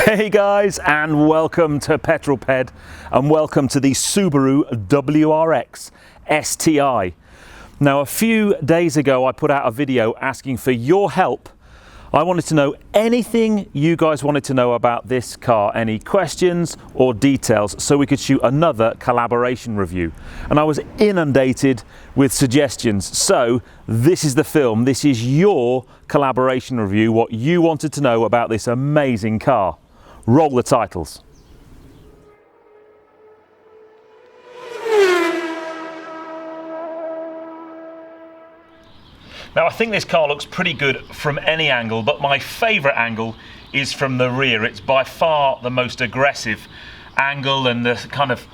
Hey guys, and welcome to Petrol Ped, and welcome to the Subaru WRX STi. Now, a few days ago I put out a video asking for your help. I wanted to know anything you guys wanted to know about this car, any questions or details, so we could shoot another collaboration review. And I was inundated with suggestions. So this is the film, this is your collaboration review, what you wanted to know about this amazing car. Roll the titles. Now, I think this car looks pretty good from any angle, but my favourite angle is from the rear. It's by far the most aggressive angle, and the kind of,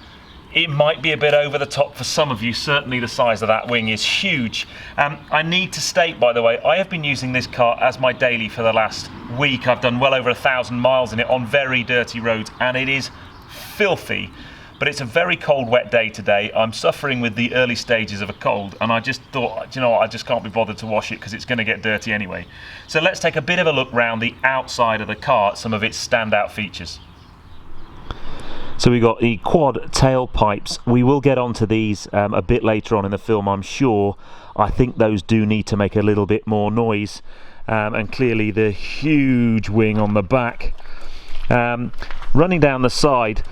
it might be a bit over the top for some of you. Certainly the size of that wing is huge. I need to state, by the way, I have been using this car as my daily for the last week. I've done well over 1,000 miles in it on very dirty roads, and it is filthy. But it's a very cold, wet day today. I'm suffering with the early stages of a cold, and I just thought, you know what, I just can't be bothered to wash it because it's going to get dirty anyway. So let's take a bit of a look round the outside of the car at some of its standout features. So we've got the quad tailpipes. We will get onto these a bit later on in the film, I'm sure. I think those do need to make a little bit more noise. And clearly the huge wing on the back. Running down the side,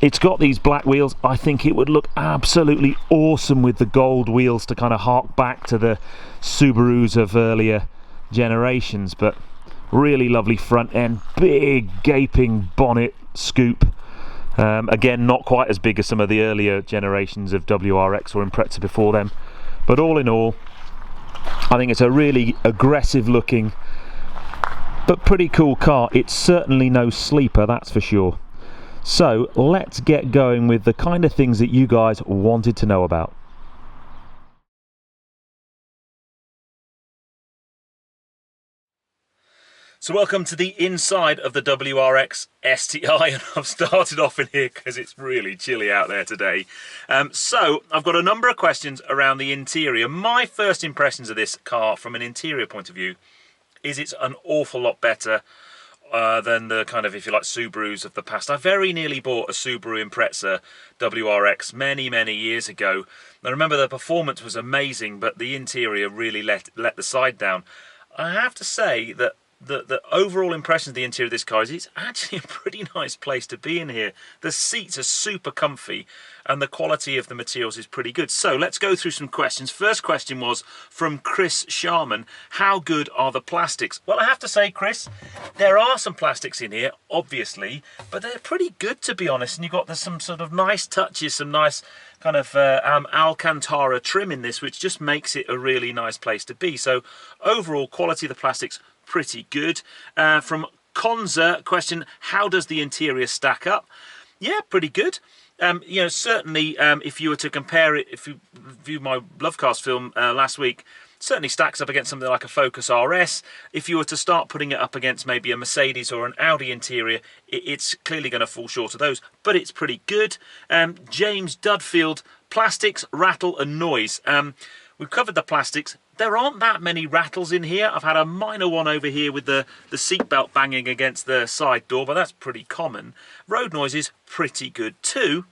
it's got these black wheels. I think it would look absolutely awesome with the gold wheels to kind of hark back to the Subarus of earlier generations. But really lovely front end, big gaping bonnet scoop. Again, not quite as big as some of the earlier generations of WRX or Impreza before them. But all in all, I think it's a really aggressive looking but pretty cool car. It's certainly no sleeper, that's for sure. So let's get going with the kind of things that you guys wanted to know about. So welcome to the inside of the WRX STi, and I've started off in here because it's really chilly out there today. So I've got a number of questions around the interior. My first impressions of this car from an interior point of view is it's an awful lot better than the kind of, if you like, Subarus of the past. I very nearly bought a Subaru Impreza WRX many years ago. I remember the performance was amazing, but the interior really let the side down. I have to say that the overall impression of the interior of this car is it's actually a pretty nice place to be in here. The seats are super comfy and the quality of the materials is pretty good. So let's go through some questions. First question was from Chris Sharman. How good are the plastics? Well, I have to say, Chris, there are some plastics in here, obviously, but they're pretty good, to be honest. And you've got some sort of nice touches, some nice kind of Alcantara trim in this, which just makes it a really nice place to be. So overall quality of the plastics, pretty good. From Konza, question, how does the interior stack up? Yeah, pretty good. You know, certainly if you were to compare it, if you view my Lovecast film last week, certainly stacks up against something like a Focus RS. If you were to start putting it up against maybe a Mercedes or an Audi interior, it's clearly going to fall short of those, but it's pretty good. James Dudfield, plastics, rattle and noise. We've covered the plastics. There aren't that many rattles in here. I've had a minor one over here with the seatbelt banging against the side door, but that's pretty common. Road noise is pretty good too.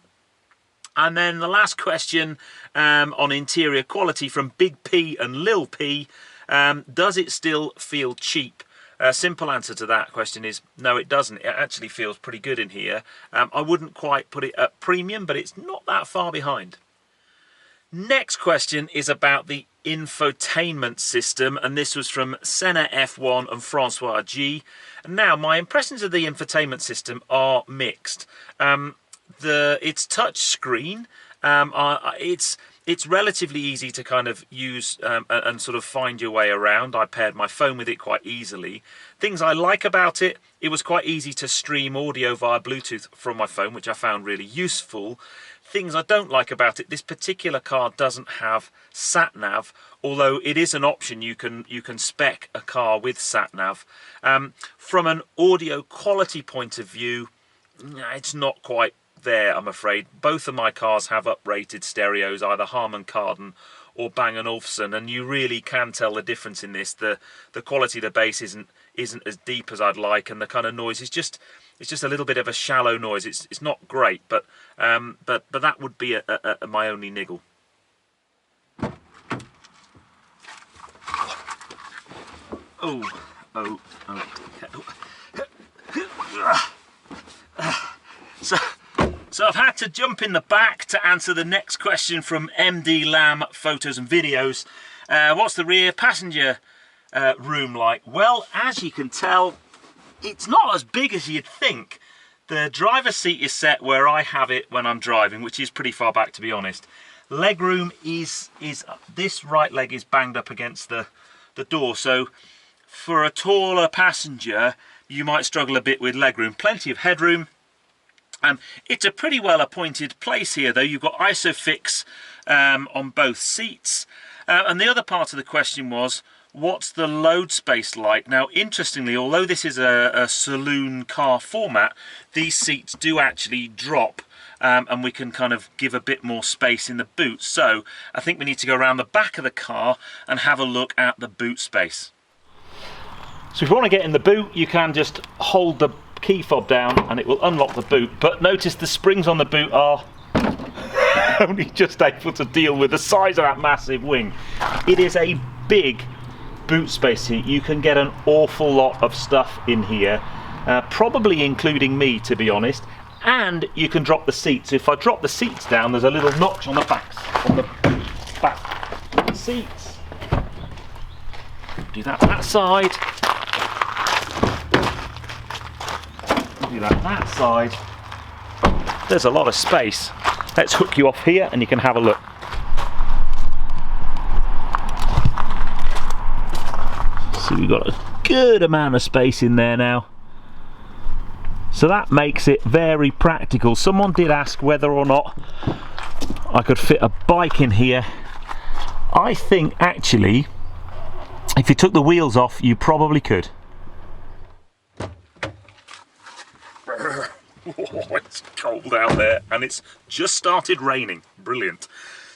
And then the last question on interior quality from Big P and Lil P. Does it still feel cheap? Simple answer to that question is no, it doesn't. It actually feels pretty good in here. I wouldn't quite put it at premium, but it's not that far behind. Next question is about the infotainment system, and this was from Senna F1 and Francois G. Now, my impressions of the infotainment system are mixed. It's touch screen. It's relatively easy to kind of use and sort of find your way around. I paired my phone with it quite easily. Things I like about it, it was quite easy to stream audio via Bluetooth from my phone, which I found really useful. Things I don't like about it, this particular car doesn't have sat-nav, although it is an option. You can spec a car with sat-nav. From an audio quality point of view, it's not quite there, I'm afraid. Both of my cars have uprated stereos, either Harman Kardon or Bang & Olufsen, and you really can tell the difference in this. The quality of the bass isn't as deep as I'd like, and the kind of noise is just, it's just a little bit of a shallow noise. It's not great, but that would be my only niggle. So I've had to jump in the back to answer the next question from MD Lamb Photos and Videos. What's the rear passenger room like? Well, as you can tell, it's not as big as you'd think. The driver's seat is set where I have it when I'm driving, which is pretty far back, to be honest. Legroom is this right leg is banged up against the door, so for a taller passenger you might struggle a bit with legroom. Plenty of headroom. It's a pretty well appointed place here, though. You've got ISOFIX on both seats. And the other part of the question was, what's the load space like? Now, interestingly, although this is a saloon car format, these seats do actually drop, and we can kind of give a bit more space in the boot. So I think we need to go around the back of the car and have a look at the boot space. So if you want to get in the boot, you can just hold the key fob down and it will unlock the boot. But notice the springs on the boot are only just able to deal with the size of that massive wing. It is a big boot space here. You can get an awful lot of stuff in here, probably including me, to be honest. And you can drop the seats. If I drop the seats down, there's a little notch on the back seats. Do that side. Do that side. There's a lot of space. Let's hook you off here and you can have a look. So we've got a good amount of space in there now. So that makes it very practical. Someone did ask whether or not I could fit a bike in here. I think actually, if you took the wheels off, you probably could. Oh, it's cold out there and it's just started raining. Brilliant.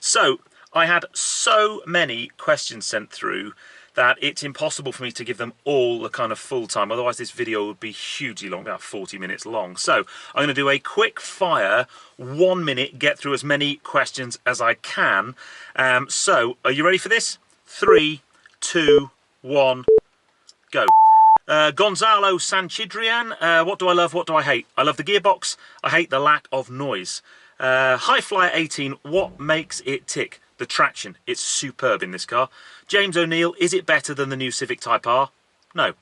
So I had so many questions sent through that it's impossible for me to give them all the kind of full time, otherwise this video would be hugely long, about 40 minutes long. So I'm going to do a quick fire 1 minute, get through as many questions as I can. So are you ready for this? 3, 2, 1, go. Gonzalo Sanchidrian, what do I love, what do I hate? I love the gearbox, I hate the lack of noise. High Flyer 18, what makes it tick? The traction, it's superb in this car. James O'Neill, is it better than the new Civic Type R? No.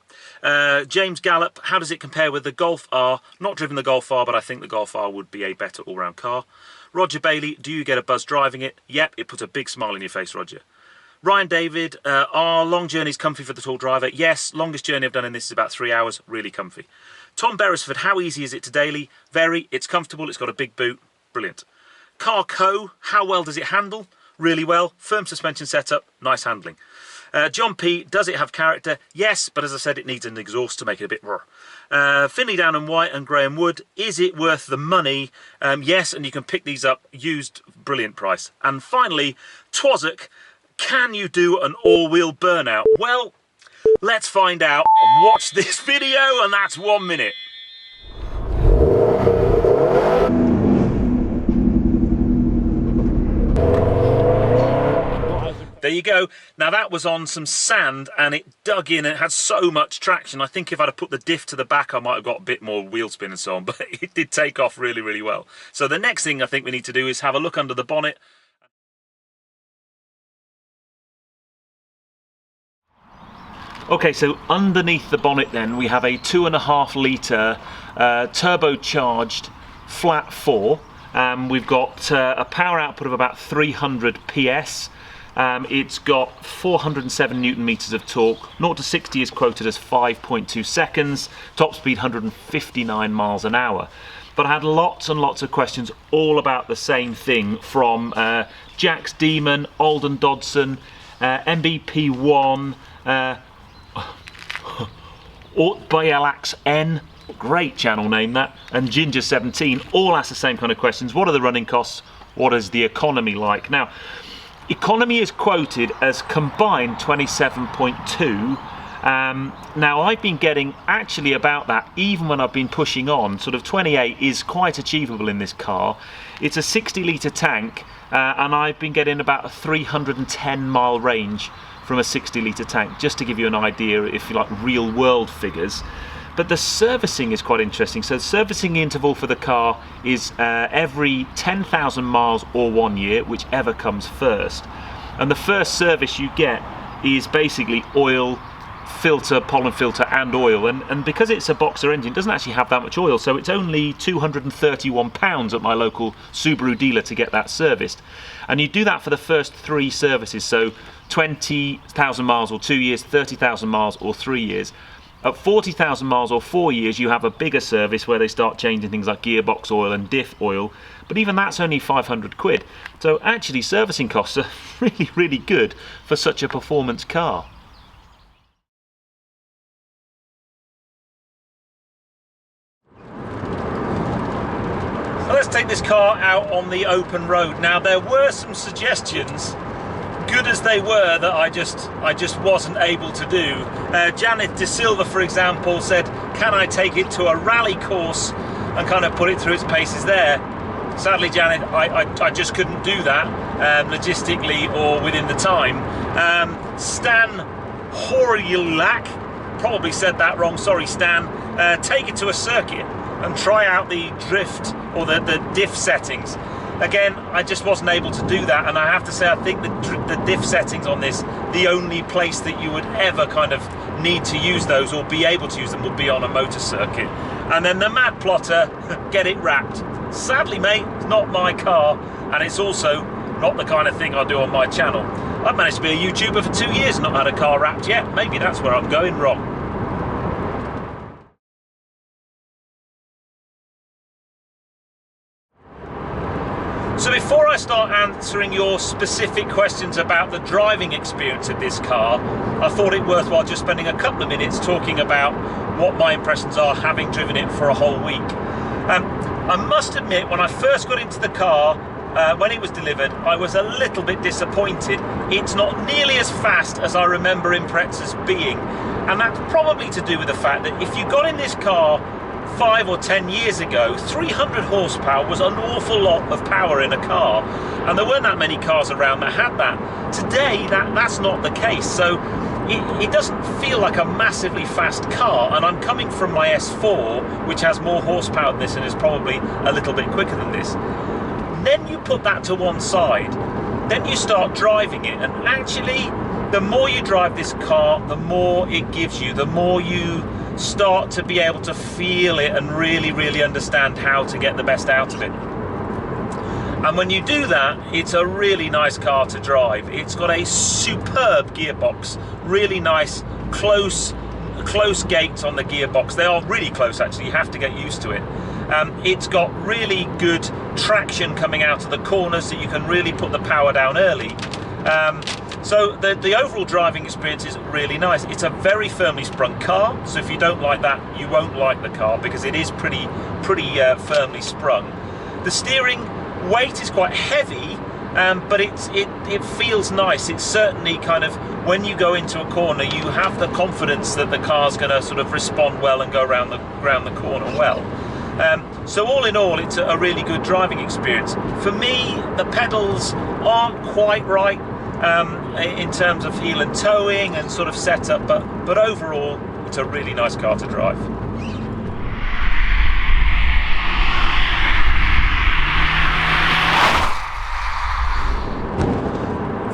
James Gallop, how does it compare with the Golf R? Not driven the Golf R, but I think the Golf R would be a better all-round car. Roger Bailey, do you get a buzz driving it? Yep, it puts a big smile on your face, Roger. Ryan David, are long journeys comfy for the tall driver? Yes, longest journey I've done in this is about 3 hours, really comfy. Tom Beresford, how easy is it to daily? Very, it's comfortable, it's got a big boot, brilliant. Car Co, how well does it handle? Really well, firm suspension setup, nice handling. John P, does it have character? Yes, but as I said, it needs an exhaust to make it a bit roar. Finley Down and White and Graham Wood, is it worth the money? Yes, and you can pick these up used, brilliant price. And finally, Twazzock, can you do an all-wheel burnout? Well, let's find out and watch this video, and that's 1 minute. There you go. Now that was on some sand and it dug in and it had so much traction. I think if I'd have put the diff to the back, I might have got a bit more wheel spin and so on, but it did take off really, really well. So the next thing I think we need to do is have a look under the bonnet. Okay, so underneath the bonnet then we have a 2.5 litre turbocharged flat 4. We've got a power output of about 300 PS. It's got 407 Newton meters of torque. 0 to 60 is quoted as 5.2 seconds. Top speed 159 miles an hour. But I had lots and lots of questions all about the same thing from Jax Demon, Alden Dodson, MBP1, Ortbayalax N, great channel name that, and Ginger17, all ask the same kind of questions. What are the running costs? What is the economy like? Now, economy is quoted as combined 27.2, Now I've been getting actually about that even when I've been pushing on. Sort of 28 is quite achievable in this car. It's a 60-litre tank, and I've been getting about a 310 mile range from a 60-litre tank, just to give you an idea, if you like, real world figures. But the servicing is quite interesting. So the servicing interval for the car is every 10,000 miles or 1 year, whichever comes first. And the first service you get is basically oil, filter, pollen filter and oil, and because it's a boxer engine, it doesn't actually have that much oil, so it's only £231 at my local Subaru dealer to get that serviced. And you do that for the first 3 services, so 20,000 miles or 2 years, 30,000 miles or 3 years. At 40,000 miles or 4 years, you have a bigger service where they start changing things like gearbox oil and diff oil, but even that's only 500 quid. So actually servicing costs are really, really good for such a performance car. So let's take this car out on the open road. Now there were some suggestions, good as they were, that I just wasn't able to do. Janet De Silva, for example, said, can I take it to a rally course and kind of put it through its paces there? Sadly, Janet, I just couldn't do that logistically or within the time. Stan Horiulak, probably said that wrong, sorry Stan, take it to a circuit and try out the drift or the diff settings. Again, I just wasn't able to do that, and I have to say I think the diff settings on this, the only place that you would ever kind of need to use those or be able to use them would be on a motor circuit. And then the Mad Plotter, get it wrapped. Sadly, mate, it's not my car, and it's also not the kind of thing I do on my channel. I've managed to be a YouTuber for 2 years and not had a car wrapped yet. Maybe that's where I'm going wrong. So before I start answering your specific questions about the driving experience of this car, I thought it worthwhile just spending a couple of minutes talking about what my impressions are having driven it for a whole week. I must admit, when I first got into the car, when it was delivered, I was a little bit disappointed. It's not nearly as fast as I remember Imprezas being, and that's probably to do with the fact that if you got in this car 5 or 10 years ago, 300 horsepower was an awful lot of power in a car, and there weren't that many cars around that had that. Today, that's not the case, so it doesn't feel like a massively fast car, and I'm coming from my S4, which has more horsepower than this and is probably a little bit quicker than this. Then you put that to one side, then you start driving it, and actually, the more you drive this car, the more it gives you, the more you start to be able to feel it and really, really understand how to get the best out of it. And when you do that, it's a really nice car to drive. It's got a superb gearbox, really nice, close gates on the gearbox. They are really close, actually. You have to get used to it. It's got really good traction coming out of the corners, so you can really put the power down early. So the overall driving experience is really nice. It's a very firmly sprung car, so if you don't like that, you won't like the car because it is pretty firmly sprung. The steering weight is quite heavy, but it feels nice. It's certainly kind of, when you go into a corner, you have the confidence that the car's going to sort of respond well and go around the corner well. So all in all, it's a really good driving experience. For me, the pedals aren't quite right in terms of heel and towing and sort of setup, but overall, it's a really nice car to drive.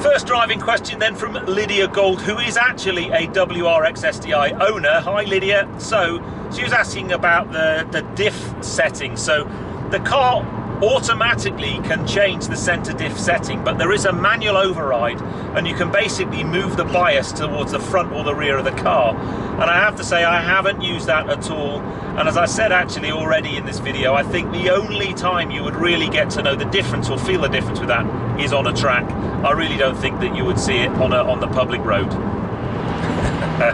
First driving question then from Lydia Gold, who is actually a WRX STi owner. Hi Lydia. So she was asking about the diff setting. So the car automatically can change the center diff setting, but there is a manual override, and you can basically move the bias towards the front or the rear of the car. And I have to say, I haven't used that at all, and as I said actually already in this video, I think the only time you would really get to know the difference or feel the difference with that is on a track. I really don't think that you would see it on the public road.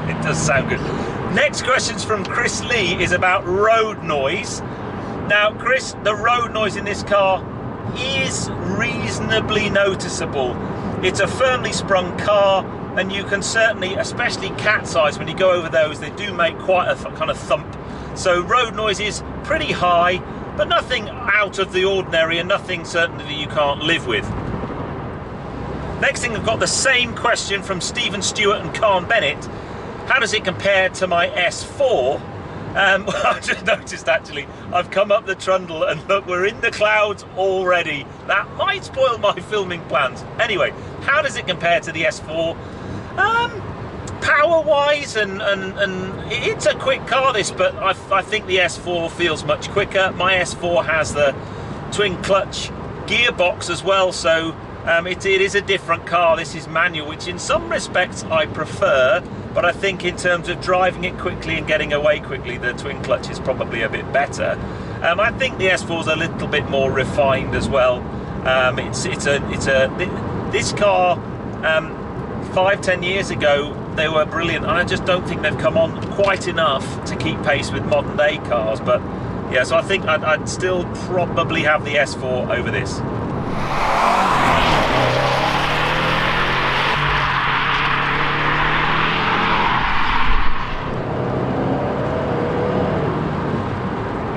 It does sound good. Next question's from Chris Lee, is about road noise. Now, Chris, the road noise in this car is reasonably noticeable. It's a firmly sprung car and you can certainly, especially cat's eyes, when you go over those, they do make quite a kind of thump. So road noise is pretty high, but nothing out of the ordinary, and nothing certainly that you can't live with. Next thing, I've got the same question from Stephen Stewart and Karen Bennett. How does it compare to my S4? Well, I've just noticed actually, I've come up the trundle and look, we're in the clouds already. That might spoil my filming plans. Anyway, how does it compare to the S4? Power-wise, and it's a quick car this, but I think the S4 feels much quicker. My S4 has the twin clutch gearbox as well, so it is a different car. This is manual, which in some respects I prefer, but I think in terms of driving it quickly and getting away quickly, the twin clutch is probably a bit better. I think the S4 is a little bit more refined as well. This car 5-10 years ago, they were brilliant, and I just don't think they've come on quite enough to keep pace with modern day cars. But yeah, so I think I'd still probably have the S4 over this.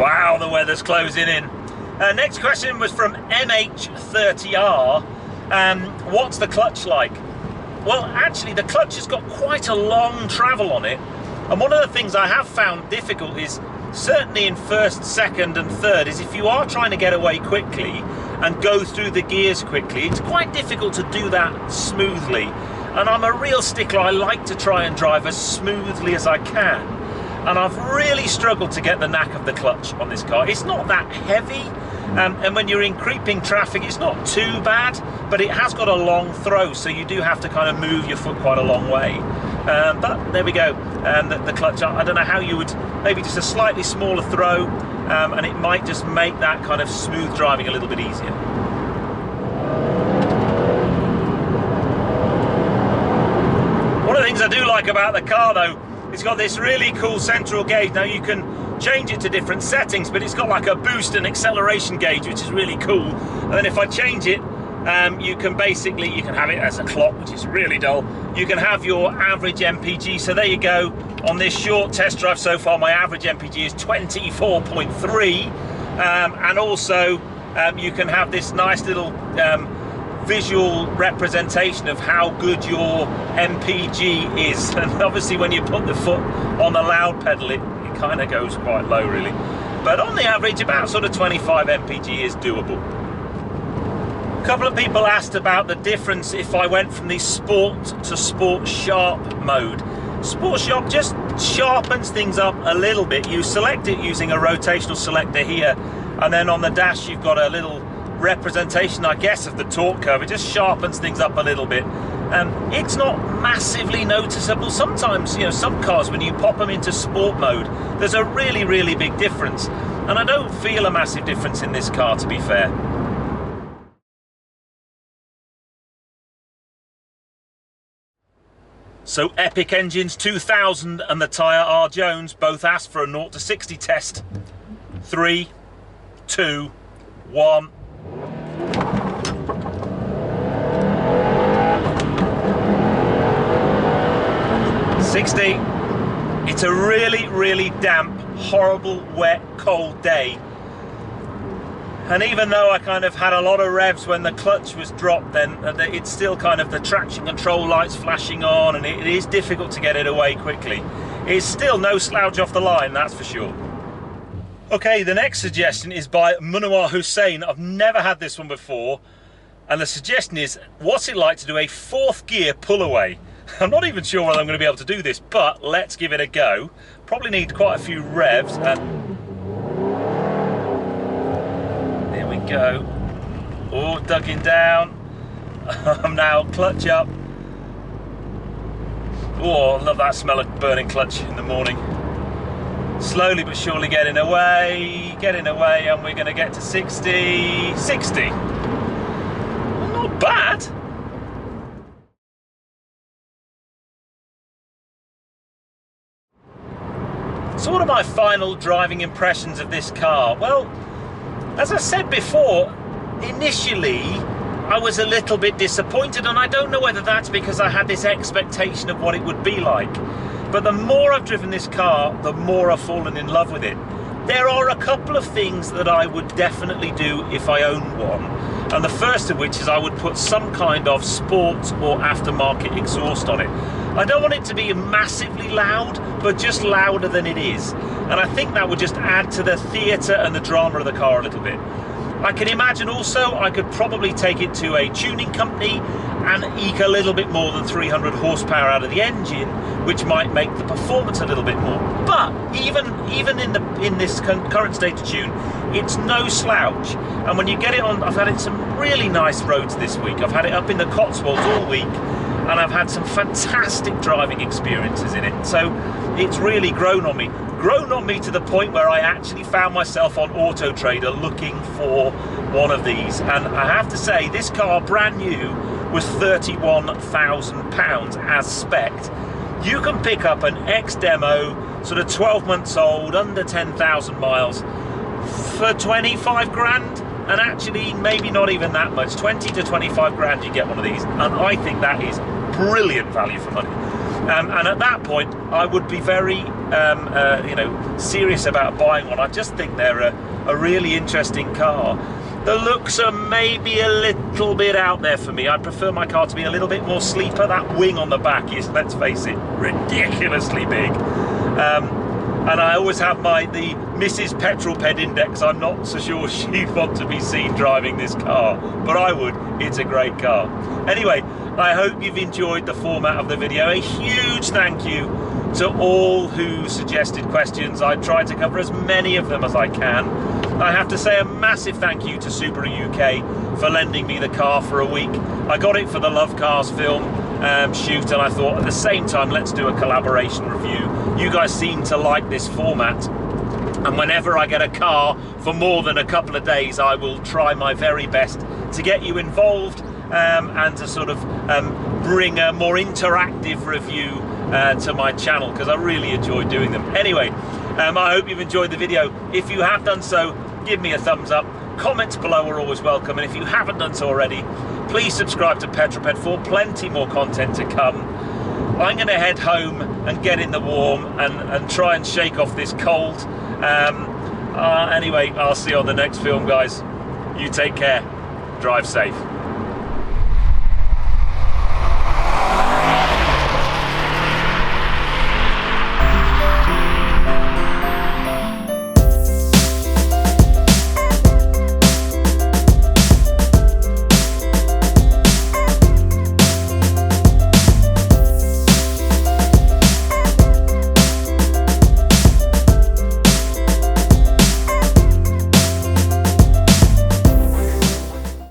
Wow, the weather's closing in. Next question was from MH30R. What's the clutch like? Well, actually, the clutch has got quite a long travel on it. And one of the things I have found difficult is, certainly in first, second and third, is if you are trying to get away quickly and go through the gears quickly, it's quite difficult to do that smoothly. And I'm a real stickler. I like to try and drive as smoothly as I can. And I've really struggled to get the knack of the clutch on this car. It's not that heavy, and when you're in creeping traffic, it's not too bad, but it has got a long throw, so you do have to kind of move your foot quite a long way. But there we go. The clutch, I don't know how you would, maybe just a slightly smaller throw, and it might just make that kind of smooth driving a little bit easier. One of the things I do like about the car though, it's got this really cool central gauge. Now you can change it to different settings, but it's got like a boost and acceleration gauge, which is really cool. And then if I change it, you can have it as a clock, which is really dull. You can have your average MPG. So there you go. On this short test drive so far, my average MPG is 24.3. And also you can have this nice little visual representation of how good your MPG is. And obviously when you put the foot on the loud pedal, it kind of goes quite low really. But on the average, about sort of 25 MPG is doable. A couple of people asked about the difference if I went from the Sport to Sport Sharp mode. Sport Sharp just sharpens things up a little bit. You select it using a rotational selector here, and then on the dash you've got a little representation, I guess, of the torque curve. It just sharpens things up a little bit. It's not massively noticeable. Sometimes, you know, some cars, when you pop them into sport mode, there's a really, really big difference. And I don't feel a massive difference in this car, to be fair. So Epic Engines 2000 and the tyre R Jones both asked for a 0 to 60 test. 3, 2, 1. It's a really, really damp, horrible, wet, cold day. And even though I kind of had a lot of revs when the clutch was dropped, then it's still kind of the traction control lights flashing on, and it is difficult to get it away quickly. It's still no slouch off the line, that's for sure. Okay, the next suggestion is by Munawar Hussein. I've never had this one before, and the suggestion is, what's it like to do a 4th gear pull away? I'm not even sure whether I'm going to be able to do this, but let's give it a go. Probably need quite a few revs. There we go. Oh, ducking down. I'm now clutch up. Oh, I love that smell of burning clutch in the morning. Slowly but surely getting away, and we're going to get to 60. 60. Well, not bad. So what are my final driving impressions of this car? Well, as I said before, initially I was a little bit disappointed, and I don't know whether that's because I had this expectation of what it would be like. But the more I've driven this car, the more I've fallen in love with it. There are a couple of things that I would definitely do if I owned one. And the first of which is I would put some kind of sports or aftermarket exhaust on it. I don't want it to be massively loud, but just louder than it is. And I think that would just add to the theatre and the drama of the car a little bit. I can imagine also I could probably take it to a tuning company and eke a little bit more than 300 horsepower out of the engine, which might make the performance a little bit more. But even in this current state of tune, it's no slouch. And when you get it on, I've had it some really nice roads this week. I've had it up in the Cotswolds all week, and I've had some fantastic driving experiences in it. So it's really grown on me to the point where I actually found myself on Auto Trader looking for one of these. And I have to say, this car, brand new, was £31,000 as spec'd. You can pick up an ex-demo, sort of 12 months old, under 10,000 miles, for 25 grand. And actually, maybe not even that much, 20 to 25 grand you get one of these. And I think that is brilliant value for money. And at that point, I would be very, serious about buying one. I just think they're a really interesting car. The looks are maybe a little bit out there for me. I'd prefer my car to be a little bit more sleeper. That wing on the back is, let's face it, ridiculously big. And I always have the Mrs. Petrol Ped Index. I'm not so sure she'd want to be seen driving this car, but I would. It's a great car. Anyway, I hope you've enjoyed the format of the video. A huge thank you to all who suggested questions. I tried to cover as many of them as I can. I have to say a massive thank you to Subaru UK for lending me the car for a week. I got it for the Love Cars film shoot, and I thought at the same time, let's do a collaboration review. You guys seem to like this format, and whenever I get a car for more than a couple of days, I will try my very best to get you involved and to sort of bring a more interactive review to my channel, because I really enjoy doing them. Anyway, I hope you've enjoyed the video. If you have done so, give me a thumbs up. Comments below are always welcome, and if you haven't done so already, please subscribe to Petrol Ped for plenty more content to come. I'm going to head home and get in the warm and try and shake off this cold. Anyway, I'll see you on the next film, guys. You take care. Drive safe.